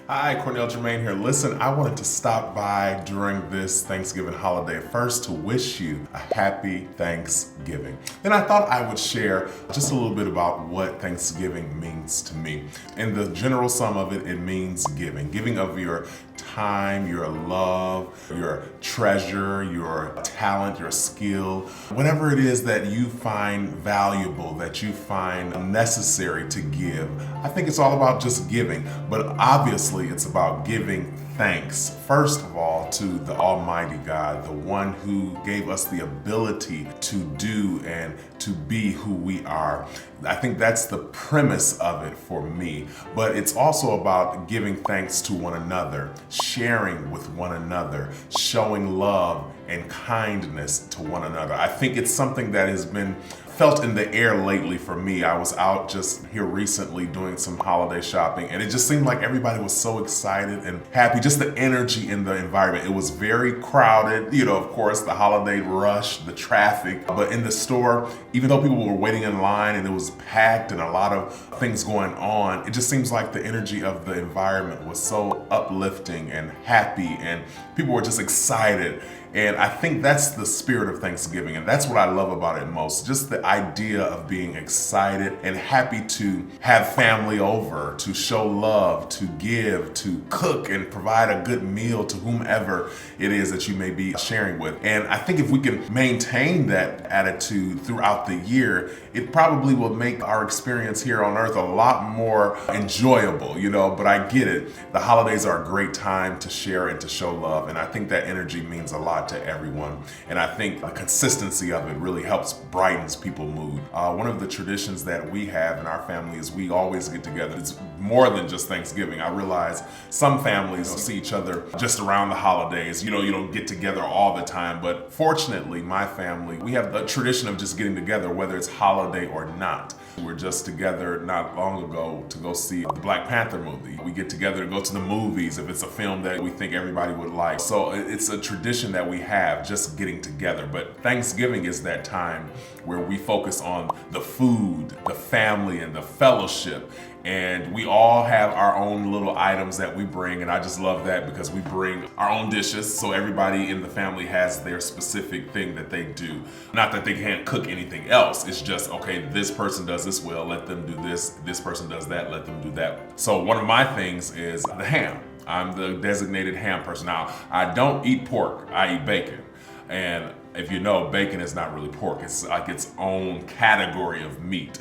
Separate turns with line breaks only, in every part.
Hi, Cornell Jermaine here. Listen, I wanted to stop by during this Thanksgiving holiday first to wish you a happy Thanksgiving. Then I thought I would share just a little bit about what Thanksgiving means to me. In the general sum of it, it means giving. Giving of your time, your love, your treasure, your talent, your skill, whatever it is that you find valuable, that you find necessary to give. I think it's all about just giving, but obviously it's about giving thanks, first of all, to the Almighty God, the one who gave us the ability to do and to be who we are. I think that's the premise of it for me. But it's also about giving thanks to one another, sharing with one another, showing love and kindness to one another. I think it's something that has been felt in the air lately for me. I was out just here recently doing some holiday shopping, and it just seemed like everybody was so excited and happy, just the energy in the environment. It was very crowded, of course, the holiday rush, the traffic, but in the store, even though people were waiting in line and it was packed and a lot of things going on, it just seems like the energy of the environment was so uplifting and happy, and people were just excited. And I think that's the spirit of Thanksgiving, and that's what I love about it most. Just the idea of being excited and happy to have family over, to show love, to give, to cook and provide a good meal to whomever it is that you may be sharing with. And I think if we can maintain that attitude throughout the year, it probably will make our experience here on earth a lot more enjoyable, but I get it. The holidays are a great time to share and to show love, and I think that energy means a lot to everyone. And I think the consistency of it really helps brightens people's mood. One of the traditions that we have in our family is we always get together. It's more than just Thanksgiving. I realize some families see each other just around the holidays. You don't get together all the time, but fortunately, my family, we have the tradition of just getting together, whether it's holiday or not. We were just together not long ago to go see the Black Panther movie. We get together to go to the movies if it's a film that we think everybody would like. So it's a tradition that we have, just getting together. But Thanksgiving is that time where we focus on the food, the family, and the fellowship. And we all have our own little items that we bring, and I just love that because we bring our own dishes, so everybody in the family has their specific thing that they do. Not that they can't cook anything else, it's just, okay, this person does this well, let them do this person does that, let them do that. So one of my things is the ham. I'm the designated ham person. Now, I don't eat pork, I eat bacon. And if you know, bacon is not really pork. It's like its own category of meat.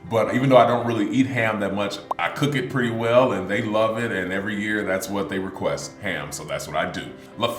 But even though I don't really eat ham that much, I cook it pretty well and they love it. And every year that's what they request, ham. So that's what I do.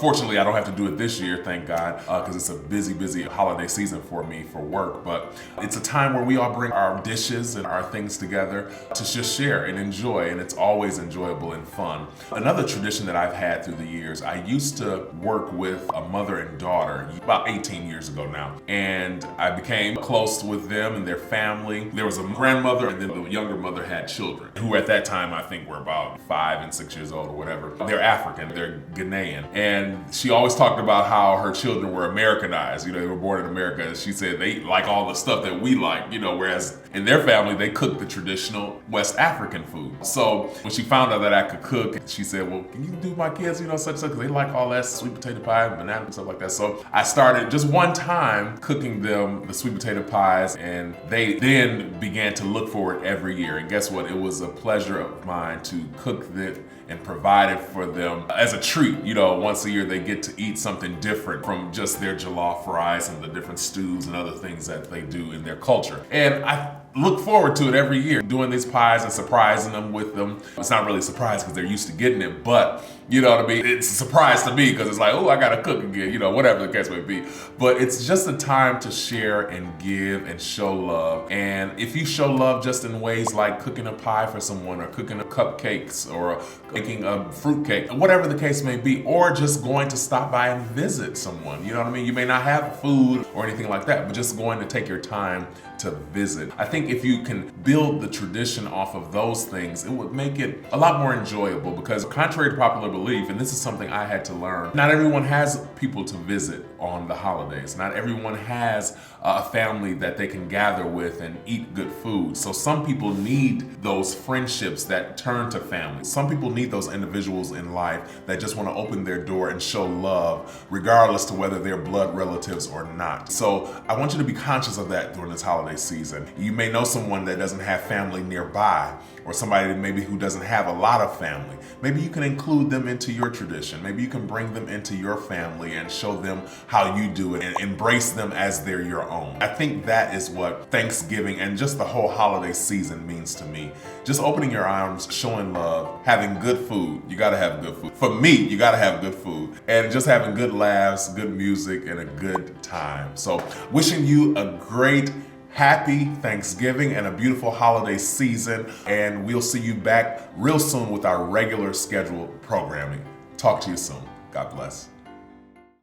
Fortunately, I don't have to do it this year, thank God, because it's a busy holiday season for me for work. But it's a time where we all bring our dishes and our things together to just share and enjoy. And it's always enjoyable and fun. Another tradition that I've had through the years, I used to work with a mother and daughter about 18 years ago now. And I became close with them and their family. There was a grandmother, and then the younger mother had children who at that time I think were about 5 and 6 years old or whatever. They're African, they're Ghanaian. And she always talked about how her children were Americanized. They were born in America. And she said they like all the stuff that we like, whereas in their family, they cooked the traditional West African food. So when she found out that I could cook, she said, well, can you do my kids, such and such, because they like all that sweet potato pie and banana and stuff like that. So I started just one time cooking them the sweet potato pies, and they then began to look for it every year. And guess what? It was a pleasure of mine to cook it and provide it for them as a treat. Once a year they get to eat something different from just their jollof rice and the different stews and other things that they do in their culture. And I look forward to it every year, doing these pies and surprising them with them. It's not really a surprise because they're used to getting it, but you know what I mean? It's a surprise to me because it's like, oh, I gotta cook again, whatever the case may be. But it's just a time to share and give and show love. And if you show love just in ways like cooking a pie for someone, or cooking a cupcakes, or making a fruitcake, whatever the case may be, or just going to stop by and visit someone, you know what I mean? You may not have food or anything like that, but just going to take your time to visit. I think think if you can build the tradition off of those things, it would make it a lot more enjoyable, because contrary to popular belief, and this is something I had to learn, not everyone has people to visit on the holidays. Not everyone has a family that they can gather with and eat good food. So some people need those friendships that turn to family. Some people need those individuals in life that just want to open their door and show love, regardless to whether they're blood relatives or not. So I want you to be conscious of that during this holiday season. You may know someone that doesn't have family nearby, or somebody maybe who doesn't have a lot of family. Maybe you can include them into your tradition. Maybe you can bring them into your family and show them how you do it and embrace them as they're your own. I think that is what Thanksgiving and just the whole holiday season means to me. Just opening your arms, showing love, having good food. You gotta have good food. For me, you gotta have good food. And just having good laughs, good music, and a good time. So wishing you a great happy Thanksgiving and a beautiful holiday season, and we'll see you back real soon with our regular scheduled programming. Talk to you soon. God bless.